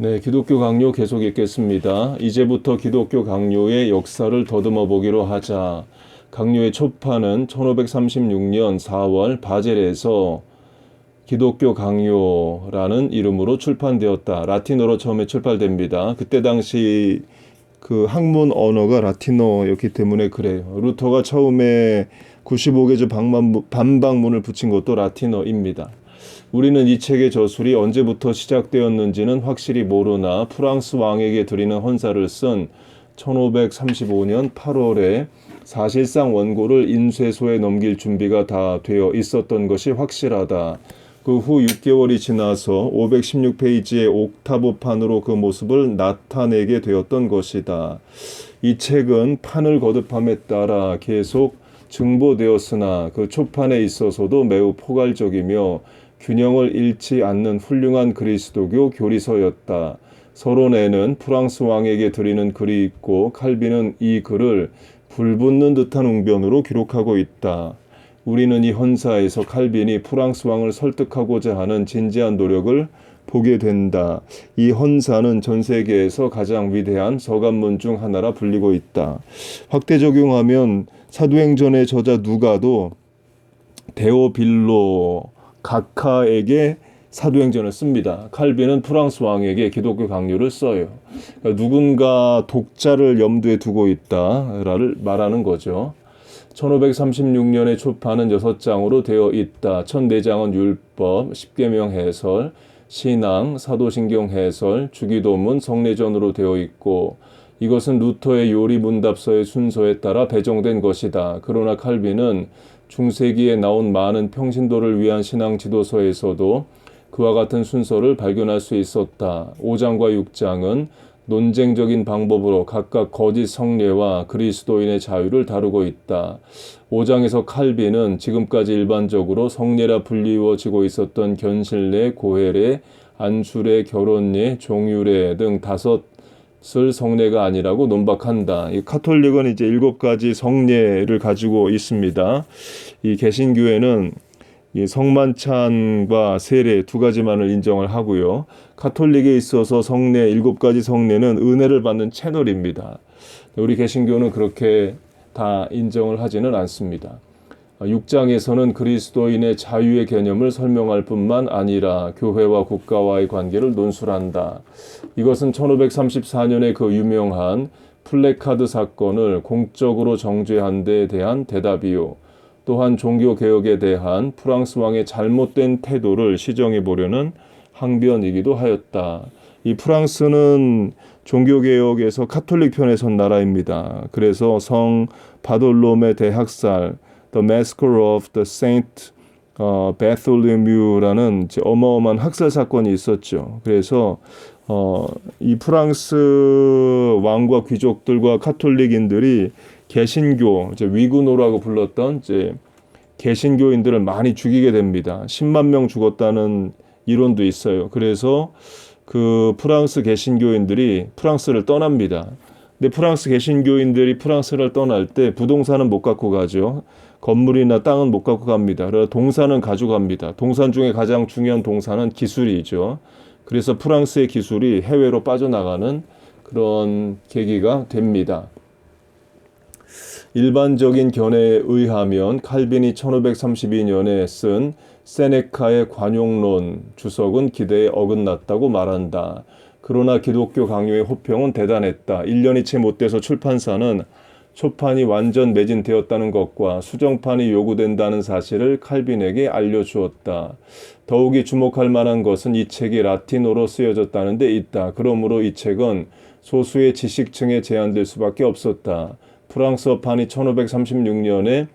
네, 기독교 강요 계속 읽겠습니다. 이제부터 기독교 강요의 역사를 더듬어 보기로 하자. 강요의 초판은 1536년 4월 바젤에서 기독교 강요라는 이름으로 출판되었다. 라틴어로 처음에 출판됩니다. 그때 당시 그 학문 언어가 라틴어였기 때문에 그래요. 루터가 처음에 95개조 반박문을 붙인 것도 라틴어입니다. 우리는 이 책의 저술이 언제부터 시작되었는지는 확실히 모르나 프랑스 왕에게 드리는 헌사를 쓴 1535년 8월에 사실상 원고를 인쇄소에 넘길 준비가 다 되어 있었던 것이 확실하다. 그 후 6개월이 지나서 516페이지의 옥타브판으로 그 모습을 나타내게 되었던 것이다. 이 책은 판을 거듭함에 따라 계속 증보되었으나 그 초판에 있어서도 매우 포괄적이며 균형을 잃지 않는 훌륭한 그리스도교 교리서였다. 서론에는 프랑스 왕에게 드리는 글이 있고 칼빈은 이 글을 불붙는 듯한 웅변으로 기록하고 있다. 우리는 이 헌사에서 칼빈이 프랑스 왕을 설득하고자 하는 진지한 노력을 보게 된다. 이 헌사는 전 세계에서 가장 위대한 서간문 중 하나라 불리고 있다. 확대 적용하면 사도행전의 저자 누가도 데오빌로 각하에게 사도행전을 씁니다. 칼빈은 프랑스 왕에게 기독교 강요를 써요. 그러니까 누군가 독자를 염두에 두고 있다를 말하는 거죠. 1536년의 초판은 6장으로 되어 있다. 첫 4장은 율법, 십계명 해설, 신앙, 사도신경 해설, 주기도문, 성례전으로 되어 있고 이것은 루터의 요리문답서의 순서에 따라 배정된 것이다. 그러나 칼빈은 중세기에 나온 많은 평신도를 위한 신앙 지도서에서도 그와 같은 순서를 발견할 수 있었다. 5장과 6장은 논쟁적인 방법으로 각각 거짓 성례와 그리스도인의 자유를 다루고 있다. 5장에서 칼빈은 지금까지 일반적으로 성례라 불리워지고 있었던 견실례, 고해례, 안수례, 결혼례, 종유례 등 5을 성례가 아니라고 논박한다. 이 카톨릭은 이제 7가지 성례를 가지고 있습니다. 이 개신교회는 이 성만찬과 세례 2가지만을 인정을 하고요. 카톨릭에 있어서 성례 7가지 성례는 은혜를 받는 채널입니다. 우리 개신교는 그렇게 다 인정을 하지는 않습니다. 6장에서는 그리스도인의 자유의 개념을 설명할 뿐만 아니라 교회와 국가와의 관계를 논술한다. 이것은 1534년에 그 유명한 플래카드 사건을 공적으로 정죄한 데에 대한 대답이요. 또한 종교개혁에 대한 프랑스 왕의 잘못된 태도를 시정해 보려는 항변이기도 하였다. 이 프랑스는 종교개혁에서 카톨릭 편에 선 나라입니다. 그래서 성 바돌롬의 대학살, The Massacre of the Saint Bartholomew라는 어마어마한 학살 사건이 있었죠. 그래서 이 프랑스 왕과 귀족들과 카톨릭인들이 개신교, 위구노라고 불렀던 개신교인들을 많이 죽이게 됩니다. 10만 명 죽었다는 이론도 있어요. 그래서 그 프랑스 개신교인들이 프랑스를 떠납니다. 근데 프랑스 개신교인들이 프랑스를 떠날 때 부동산은 못 갖고 가죠. 건물이나 땅은 못 갖고 갑니다. 그래서 동산은 가져갑니다. 동산 중에 가장 중요한 동산은 기술이죠. 그래서 프랑스의 기술이 해외로 빠져나가는 그런 계기가 됩니다. 일반적인 견해에 의하면 칼빈이 1532년에 쓴 세네카의 관용론 주석은 기대에 어긋났다고 말한다. 그러나 기독교 강요의 호평은 대단했다. 1년이 채 못 돼서 출판사는 초판이 완전 매진되었다는 것과 수정판이 요구된다는 사실을 칼빈에게 알려주었다. 더욱이 주목할 만한 것은 이 책이 라틴어로 쓰여졌다는 데 있다. 그러므로 이 책은 소수의 지식층에 제한될 수밖에 없었다. 프랑스어판이 1536년에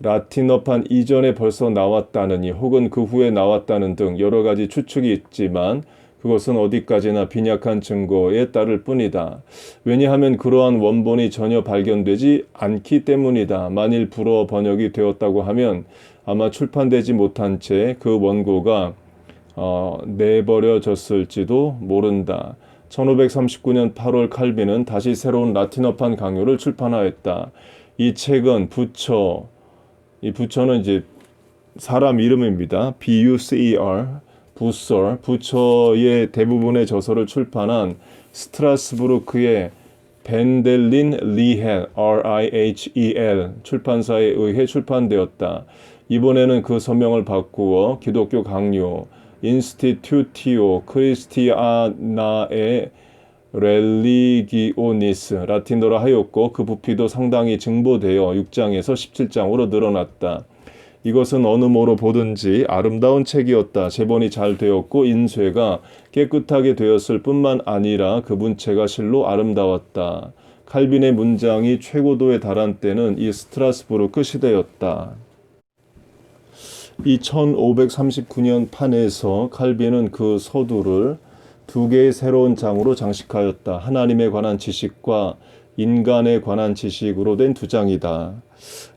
라틴어판 이전에 벌써 나왔다느니 혹은 그 후에 나왔다는 등 여러 가지 추측이 있지만 그것은 어디까지나 빈약한 증거에 따를 뿐이다. 왜냐하면 그러한 원본이 전혀 발견되지 않기 때문이다. 만일 불어 번역이 되었다고 하면 아마 출판되지 못한 채 그 원고가 내버려졌을지도 모른다. 1539년 8월 칼빈은 다시 새로운 라틴어판 강요를 출판하였다. 이 책은 이 부처는 이제 사람 이름입니다. BUCER, 부처의 대부분의 저서를 출판한 스트라스부르크의 벤델린 리헬 RIHEL 출판사에 의해 출판되었다. 이번에는 그 서명을 바꾸어 기독교 강요 인스티튜티오 크리스티아나에 렐리기오니스 라틴어로 하였고 그 부피도 상당히 증보되어 6장에서 17장으로 늘어났다. 이것은 어느 모로 보든지 아름다운 책이었다. 제본이 잘 되었고 인쇄가 깨끗하게 되었을 뿐만 아니라 그 문체가 실로 아름다웠다. 칼빈의 문장이 최고도에 달한 때는 이 스트라스부르크 시대였다. 이 1539년 판에서 칼빈은 그 서두를 두 개의 새로운 장으로 장식하였다. 하나님에 관한 지식과 인간에 관한 지식으로 된 두 장이다.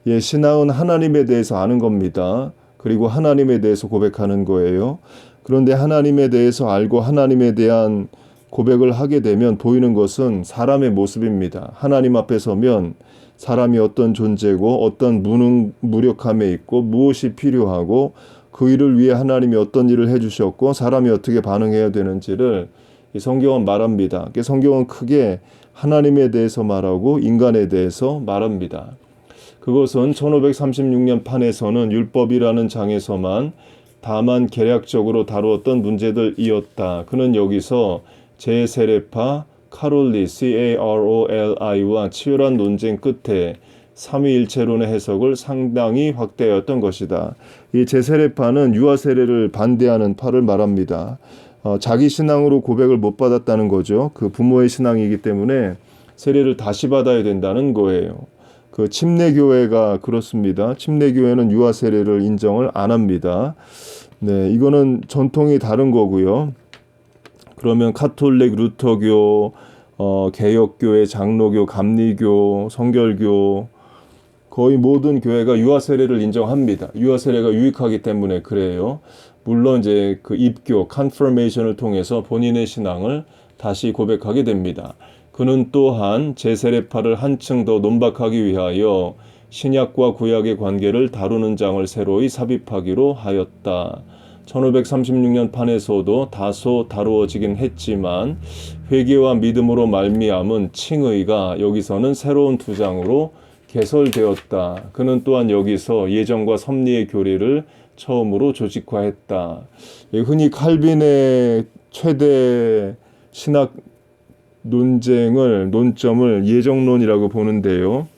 예, 신앙은 하나님에 대해서 아는 겁니다. 그리고 하나님에 대해서 고백하는 거예요. 그런데 하나님에 대해서 알고 하나님에 대한 고백을 하게 되면 보이는 것은 사람의 모습입니다. 하나님 앞에 서면 사람이 어떤 존재고 어떤 무능무력함에 있고 무엇이 필요하고 그 일을 위해 하나님이 어떤 일을 해주셨고 사람이 어떻게 반응해야 되는지를 이 성경은 말합니다. 성경은 크게 하나님에 대해서 말하고 인간에 대해서 말합니다. 그것은 1536년 판에서는 율법이라는 장에서만 다만 개략적으로 다루었던 문제들이었다. 그는 여기서 제세례파 카롤리 CAROLI와 치열한 논쟁 끝에 삼위일체론의 해석을 상당히 확대하였던 것이다. 이 제세례파는 유아세례를 반대하는 파를 말합니다. 자기 신앙으로 고백을 못 받았다는 거죠. 그 부모의 신앙이기 때문에 세례를 다시 받아야 된다는 거예요. 그 침례교회가 그렇습니다. 침례교회는 유아세례를 인정을 안 합니다. 네, 이거는 전통이 다른 거고요. 그러면 카톨릭, 루터교, 개혁교회, 장로교, 감리교, 성결교 거의 모든 교회가 유아세례를 인정합니다. 유아세례가 유익하기 때문에 그래요. 물론 이제 그 입교, 컨퍼메이션을 통해서 본인의 신앙을 다시 고백하게 됩니다. 그는 또한 제세례파를 한층 더 논박하기 위하여 신약과 구약의 관계를 다루는 장을 새로이 삽입하기로 하였다. 1536년 판에서도 다소 다루어지긴 했지만 회개와 믿음으로 말미암은 칭의가 여기서는 새로운 두 장으로 개설되었다. 그는 또한 여기서 예정과 섭리의 교리를 처음으로 조직화했다. 흔히 칼빈의 최대 신학 논점을 예정론이라고 보는데요.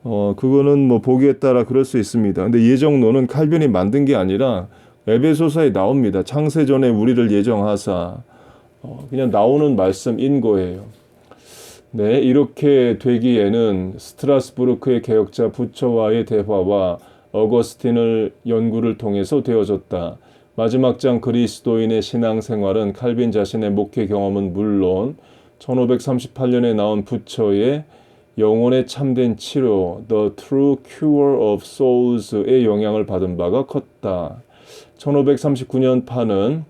그거는 뭐 보기에 따라 그럴 수 있습니다. 근데 예정론은 칼빈이 만든 게 아니라 에베소서에 나옵니다. 창세전에 우리를 예정하사 그냥 나오는 말씀인 거예요. 네, 이렇게 되기에는 스트라스부르크의 개혁자 부처와의 대화와 어거스틴을 연구를 통해서 되어졌다. 마지막 장 그리스도인의 신앙생활은 칼빈 자신의 목회 경험은 물론 1538년에 나온 부처의 영혼의 참된 치료 The True Cure of Souls의 영향을 받은 바가 컸다. 1539년 판은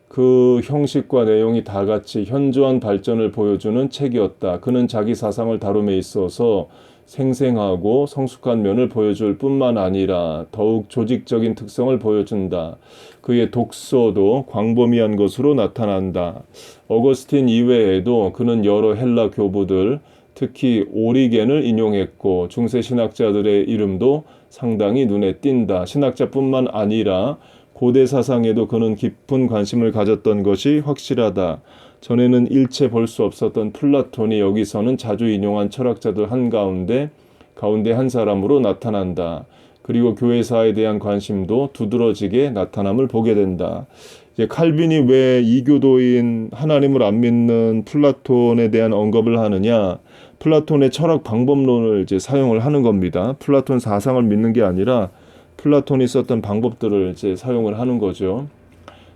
그 형식과 내용이 다 같이 현저한 발전을 보여주는 책이었다. 그는 자기 사상을 다룸에 있어서 생생하고 성숙한 면을 보여줄 뿐만 아니라 더욱 조직적인 특성을 보여준다. 그의 독서도 광범위한 것으로 나타난다. 어거스틴 이외에도 그는 여러 헬라 교부들, 특히 오리겐을 인용했고 중세 신학자들의 이름도 상당히 눈에 띈다. 신학자뿐만 아니라 고대 사상에도 그는 깊은 관심을 가졌던 것이 확실하다. 전에는 일체 볼 수 없었던 플라톤이 여기서는 자주 인용한 철학자들 한가운데 한 사람으로 나타난다. 그리고 교회사에 대한 관심도 두드러지게 나타남을 보게 된다. 이제 칼빈이 왜 이교도인 하나님을 안 믿는 플라톤에 대한 언급을 하느냐? 플라톤의 철학 방법론을 이제 사용을 하는 겁니다. 플라톤 사상을 믿는 게 아니라 플라톤이 썼던 방법들을 이제 사용을 하는 거죠.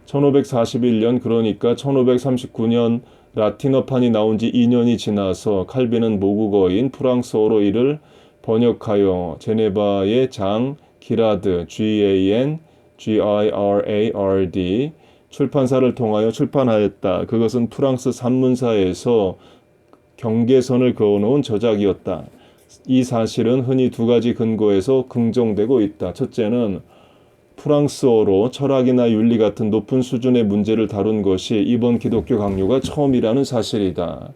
1541년 그러니까 1539년 라틴어판이 나온 지 2년이 지나서 칼빈은 모국어인 프랑스어로 이를 번역하여 제네바의 장 기라드 GAN-GIRARD 출판사를 통하여 출판하였다. 그것은 프랑스 산문사에서 경계선을 그어놓은 저작이었다. 이 사실은 흔히 두 가지 근거에서 긍정되고 있다. 첫째는 프랑스어로 철학이나 윤리 같은 높은 수준의 문제를 다룬 것이 이번 기독교 강요가 처음이라는 사실이다.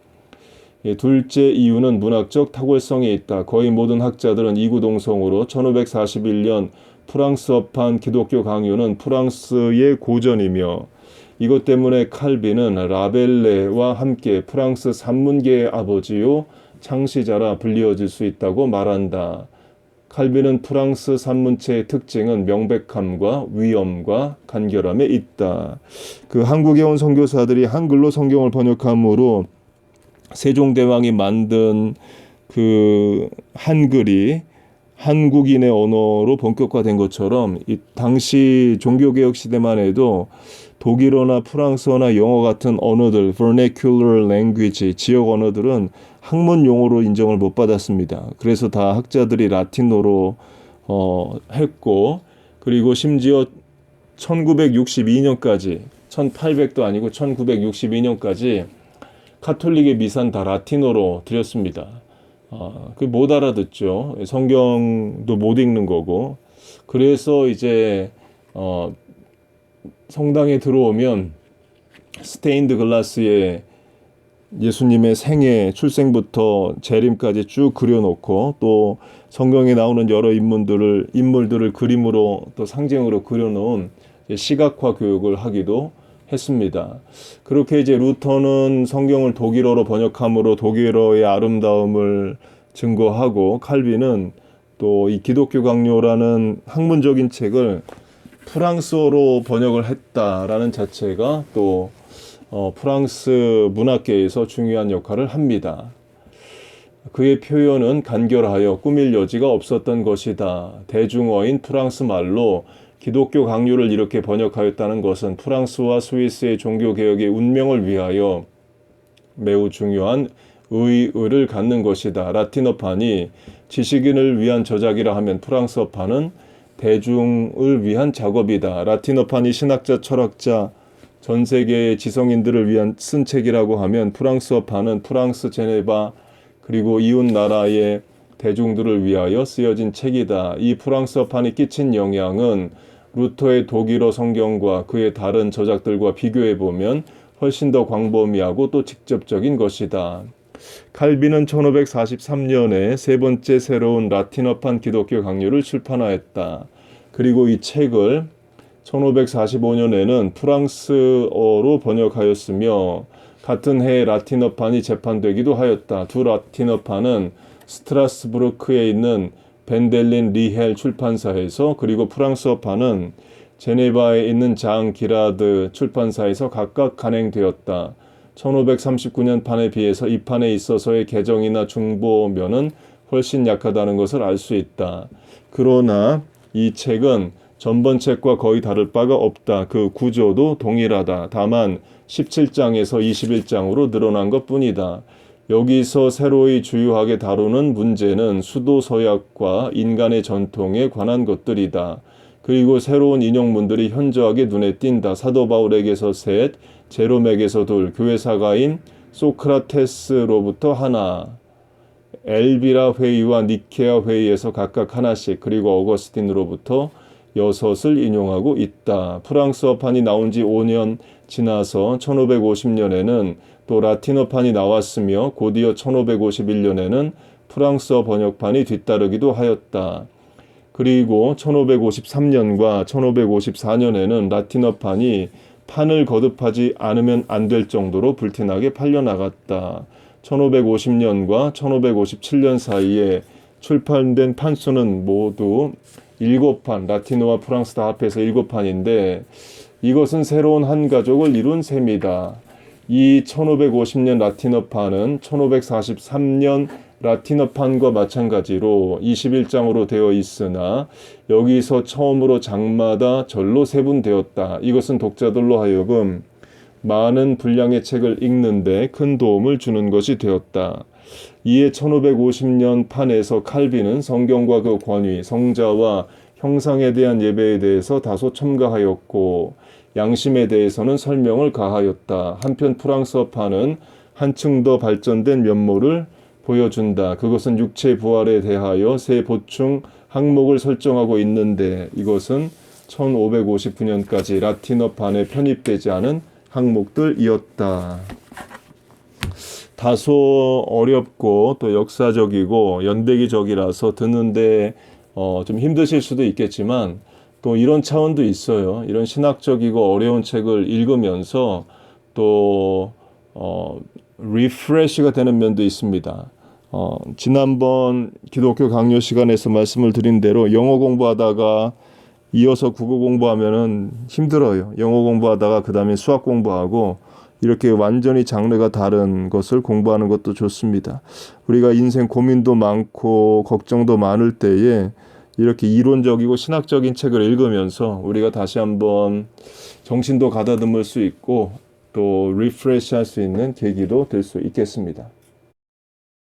둘째 이유는 문학적 탁월성이 있다. 거의 모든 학자들은 이구동성으로 1541년 프랑스어판 기독교 강요는 프랑스의 고전이며 이것 때문에 칼빈은 라벨레와 함께 프랑스 산문계의 아버지요 창시자라 불리어질 수 있다고 말한다. 칼빈은 프랑스 산문체의 특징은 명백함과 위엄과 간결함에 있다. 그 한국에 온 선교사들이 한글로 성경을 번역함으로 세종대왕이 만든 그 한글이 한국인의 언어로 본격화된 것처럼 이 당시 종교개혁 시대만 해도 독일어나 프랑스어나 영어 같은 언어들, vernacular language, 지역 언어들은 학문 용어로 인정을 못 받았습니다. 그래서 다 학자들이 라틴어로 했고, 그리고 심지어 1962년까지, 1800도 아니고 1962년까지 카톨릭의 미사는 다 라틴어로 드렸습니다. 그 못 알아듣죠. 성경도 못 읽는 거고. 그래서 이제 성당에 들어오면 스테인드 글라스에 예수님의 생애, 출생부터 재림까지 쭉 그려놓고 또 성경에 나오는 여러 인물들을 그림으로 또 상징으로 그려놓은 시각화 교육을 하기도 했습니다. 그렇게 이제 루터는 성경을 독일어로 번역함으로 독일어의 아름다움을 증거하고 칼빈은 또 이 기독교 강요라는 학문적인 책을 프랑스어로 번역을 했다라는 자체가 또 프랑스 문학계에서 중요한 역할을 합니다. 그의 표현은 간결하여 꾸밀 여지가 없었던 것이다. 대중어인 프랑스 말로 기독교 강요를 이렇게 번역하였다는 것은 프랑스와 스위스의 종교개혁의 운명을 위하여 매우 중요한 의의를 갖는 것이다. 라틴어판이 지식인을 위한 저작이라 하면 프랑스어판은 대중을 위한 작업이다. 라틴어판이 신학자, 철학자, 전 세계의 지성인들을 위한 쓴 책이라고 하면 프랑스어판은 프랑스 제네바 그리고 이웃 나라의 대중들을 위하여 쓰여진 책이다. 이 프랑스어판이 끼친 영향은 루터의 독일어 성경과 그의 다른 저작들과 비교해 보면 훨씬 더 광범위하고 또 직접적인 것이다. 칼빈은 1543년에 세 번째 새로운 라틴어판 기독교 강요를 출판하였다. 그리고 이 책을 1545년에는 프랑스어로 번역하였으며 같은 해에 라틴어판이 재판되기도 하였다. 두 라틴어판은 스트라스부르크에 있는 벤델린 리헬 출판사에서 그리고 프랑스어판은 제네바에 있는 장 기라드 출판사에서 각각 간행되었다. 1539년 판에 비해서 이 판에 있어서의 개정이나 중보면은 훨씬 약하다는 것을 알 수 있다. 그러나 이 책은 전번 책과 거의 다를 바가 없다. 그 구조도 동일하다. 다만 17장에서 21장으로 늘어난 것뿐이다. 여기서 새로이 주요하게 다루는 문제는 수도서약과 인간의 전통에 관한 것들이다. 그리고 새로운 인용문들이 현저하게 눈에 띈다. 사도 바울에게서 셋, 제롬에게서 둘, 교회사가인 소크라테스로부터 하나, 엘비라 회의와 니케아 회의에서 각각 하나씩, 그리고 어거스틴으로부터 6을 인용하고 있다. 프랑스어판이 나온 지 5년 지나서 1550년에는 또 라틴어판이 나왔으며 곧이어 1551년에는 프랑스어 번역판이 뒤따르기도 하였다. 그리고 1553년과 1554년에는 라틴어판이 판을 거듭하지 않으면 안 될 정도로 불티나게 팔려나갔다. 1550년과 1557년 사이에 출판된 판수는 모두 7판, 라틴어와 프랑스 다 합해서 7판인데 이것은 새로운 한 가족을 이룬 셈이다. 이 1550년 라틴어판은 1543년 라틴어판과 마찬가지로 21장으로 되어 있으나 여기서 처음으로 장마다 절로 세분되었다. 이것은 독자들로 하여금 많은 분량의 책을 읽는데 큰 도움을 주는 것이 되었다. 이에 1550년 판에서 칼빈은 성경과 그 권위, 성자와 형상에 대한 예배에 대해서 다소 첨가하였고 양심에 대해서는 설명을 가하였다. 한편 프랑스어판은 한층 더 발전된 면모를 보여준다. 그것은 육체 부활에 대하여 새 보충 항목을 설정하고 있는데 이것은 1559년까지 라틴어판에 편입되지 않은 항목들이었다. 다소 어렵고 또 역사적이고 연대기적이라서 듣는데 좀 힘드실 수도 있겠지만 또 이런 차원도 있어요. 이런 신학적이고 어려운 책을 읽으면서 또 리프레시가 되는 면도 있습니다. 지난번 기독교 강요 시간에서 말씀을 드린 대로 영어 공부하다가 이어서 국어 공부하면은 힘들어요. 영어 공부하다가 그 다음에 수학 공부하고 이렇게 완전히 장르가 다른 것을 공부하는 것도 좋습니다. 우리가 인생 고민도 많고 걱정도 많을 때에 이렇게 이론적이고 신학적인 책을 읽으면서 우리가 다시 한번 정신도 가다듬을 수 있고 또 리프레시 할 수 있는 계기도 될 수 있겠습니다.